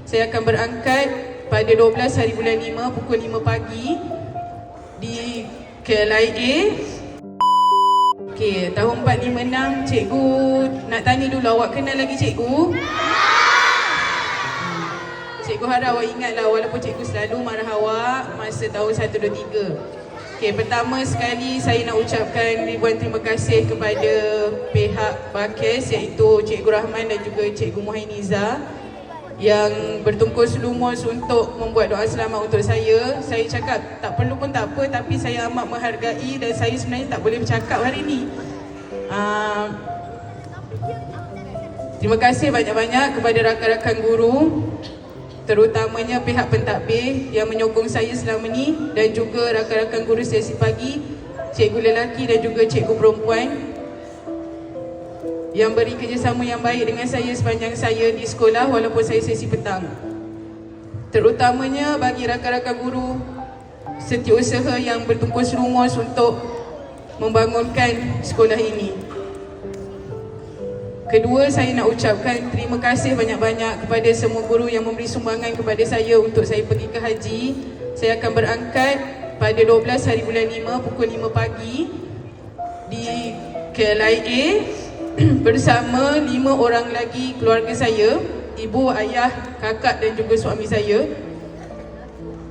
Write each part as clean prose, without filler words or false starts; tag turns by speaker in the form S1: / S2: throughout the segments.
S1: Saya akan berangkat pada 12 hari bulan 5 pukul 5 pagi di KLIA. Okey, tahun 456, cikgu nak tanya dulu, awak kenal lagi cikgu? Cikgu harap awak ingatlah, walaupun cikgu selalu marah awak masa tahun 1, 2, 3. Okey, pertama sekali saya nak ucapkan ribuan terima kasih kepada pihak BAKES, iaitu Cikgu Rahman dan juga Cikgu Muhainiza yang bertungkus lumus untuk membuat doa selamat untuk saya. Saya cakap tak perlu pun tak apa, tapi saya amat menghargai dan saya sebenarnya tak boleh bercakap hari ini. Terima kasih banyak-banyak kepada rakan-rakan guru, terutamanya pihak pentadbir yang menyokong saya selama ni, dan juga rakan-rakan guru sesi pagi, cikgu lelaki dan juga cikgu perempuan yang beri kerjasama yang baik dengan saya sepanjang saya di sekolah walaupun saya sesi petang. Terutamanya bagi rakan-rakan guru setiausaha yang bertungkus lumus untuk membangunkan sekolah ini. Kedua, saya nak ucapkan terima kasih banyak-banyak kepada semua guru yang memberi sumbangan kepada saya untuk saya pergi ke haji. Saya akan berangkat pada 12 hari bulan 5 pukul 5 pagi di KLIA bersama 5 orang lagi keluarga saya, ibu, ayah, kakak dan juga suami saya,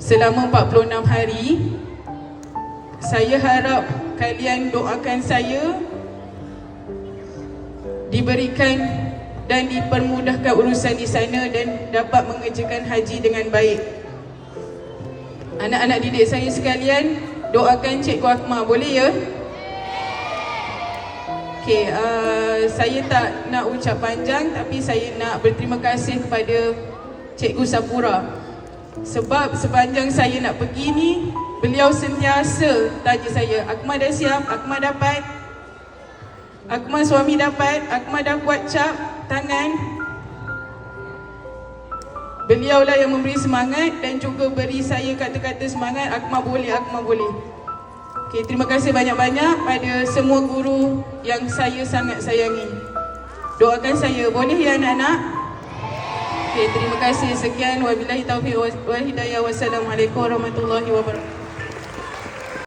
S1: selama 46 hari. Saya harap kalian doakan saya diberikan dan dipermudahkan urusan di sana dan dapat mengerjakan haji dengan baik. Anak-anak didik saya sekalian, doakan Cikgu Akmal, boleh ya? Okey, saya tak nak ucap panjang, tapi saya nak berterima kasih kepada Cikgu Sapura. Sebab sepanjang saya nak pergi ni, beliau sentiasa tanya saya, Akmal dah siap? Akmal dapat? Akmal suami dapat? Akmal dah buat cap tangan? Beliaulah yang memberi semangat dan juga beri saya kata-kata semangat, Akmal boleh, Akmal boleh. Okay, terima kasih banyak-banyak pada semua guru yang saya sangat sayangi. Doakan saya, boleh ya anak-anak? Okay, terima kasih. Sekian, wabillahi taufiq wal hidayah. Wassalamualaikum warahmatullahi wabarakatuh.